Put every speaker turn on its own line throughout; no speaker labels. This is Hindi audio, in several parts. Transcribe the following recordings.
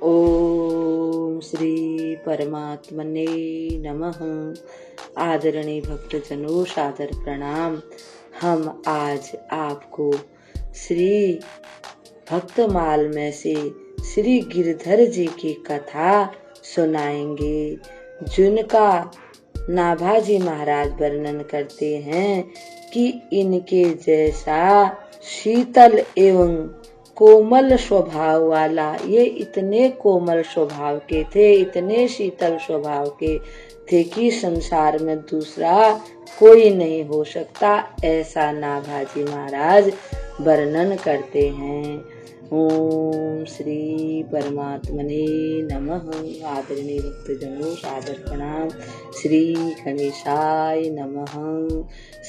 ओम श्री परमात्मने नमः। आदरणीय भक्तजनों, सादर प्रणाम। हम आज आपको श्री भक्तमाल में से श्री गिरधर जी की कथा सुनाएंगे, जिनका नाभाजी महाराज वर्णन करते हैं कि इनके जैसा शीतल एवं कोमल स्वभाव वाला, ये इतने कोमल स्वभाव के थे, इतने शीतल स्वभाव के थे कि संसार में दूसरा कोई नहीं हो सकता, ऐसा नाभाजी महाराज वर्णन करते हैं। ओम श्री परमात्मने नमः। आदरणीय भक्तजनों, सादर प्रणाम। श्री गणेशाय नमः।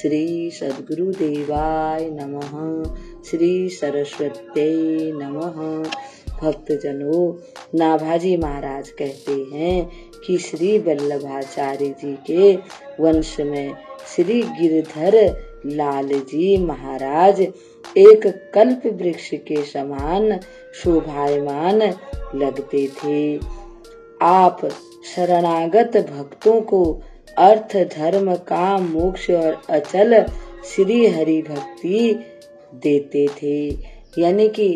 श्री सद्गुरुदेवाय नमः। श्री सरस्वत्यै नमः। भक्तजनों, नाभाजी महाराज कहते हैं कि श्री वल्लभाचार्य जी के वंश में श्री गिरधर लाल जी महाराज एक कल्प वृक्ष के समान शोभायमान लगते थे। आप शरणागत भक्तों को अर्थ, धर्म, काम, मोक्ष और अचल श्री हरि भक्ति देते थे। यानी कि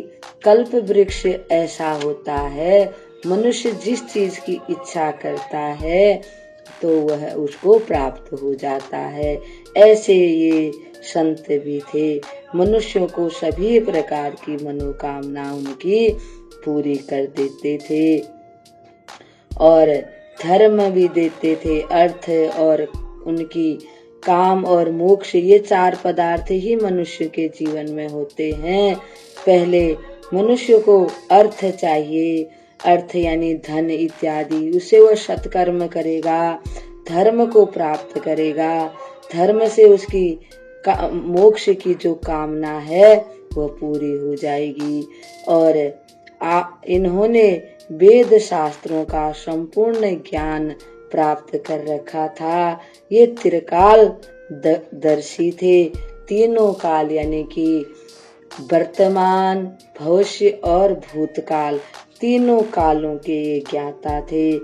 कल्प वृक्ष ऐसा होता है, मनुष्य जिस चीज की इच्छा करता है तो वह उसको प्राप्त हो जाता है। ऐसे ये संत भी थे, मनुष्यों को सभी प्रकार की मनोकामना उनकी पूरी कर देते थे और धर्म भी देते थे। अर्थ और उनकी काम और मोक्ष, ये चार पदार्थ ही मनुष्य के जीवन में होते हैं। पहले मनुष्य को अर्थ चाहिए, अर्थ यानी धन इत्यादि, उसे वह सत्कर्म करेगा, धर्म को प्राप्त करेगा, धर्म से उसकी मोक्ष की जो कामना है वह पूरी हो जाएगी। और इन्होंने वेद शास्त्रों का संपूर्ण ज्ञान प्राप्त कर रखा था। ये त्रिकाल दर्शी थे, तीनों काल यानी कि वर्तमान, भविष्य और भूतकाल, तीनों कालों के ये ज्ञाता थे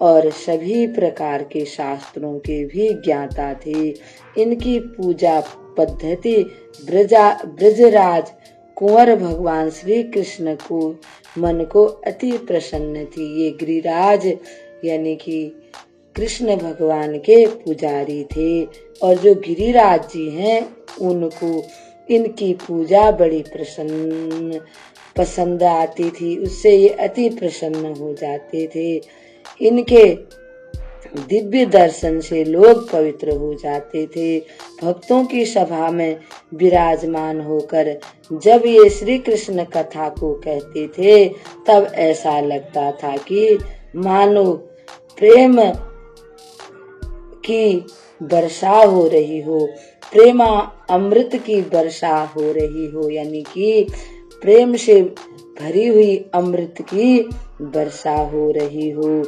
और सभी प्रकार के शास्त्रों के भी ज्ञाता थे। इनकी पूजा पद्धति ब्रजराज कुंवर भगवान श्री कृष्ण को मन को अति प्रसन्न थी। ये गिरिराज यानी कि कृष्ण भगवान के पुजारी थे और जो गिरिराज जी हैं उनको इनकी पूजा बड़ी पसंद आती थी, उससे ये अति प्रसन्न हो जाते थे। इनके दिव्य दर्शन से लोग पवित्र हो जाते थे। भक्तों की सभा में विराजमान होकर जब ये श्री कृष्ण कथा को कहते थे तब ऐसा लगता था कि मानो प्रेम की वर्षा हो रही हो, प्रेमा अमृत की वर्षा हो रही हो, यानी कि प्रेम से भरी हुई अमृत की वर्षा हो रही हो।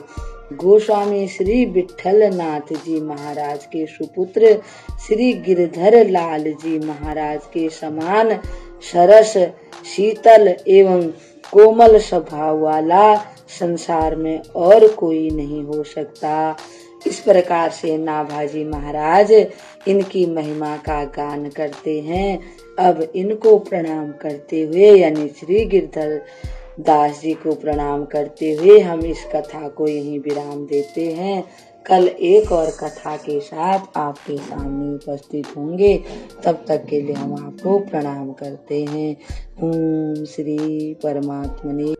गोस्वामी श्री विठल नाथ जी महाराज के सुपुत्र श्री गिरधर लाल जी महाराज के समान सरस, शीतल एवं कोमल स्वभाव वाला संसार में और कोई नहीं हो सकता। इस प्रकार से नाभाजी महाराज इनकी महिमा का गान करते हैं। अब इनको प्रणाम करते हुए यानी श्री गिरधर दास जी को प्रणाम करते हुए हम इस कथा को यहीं विराम देते हैं। कल एक और कथा के साथ आपके सामने उपस्थित होंगे, तब तक के लिए हम आपको प्रणाम करते हैं। ओम श्री परमात्मने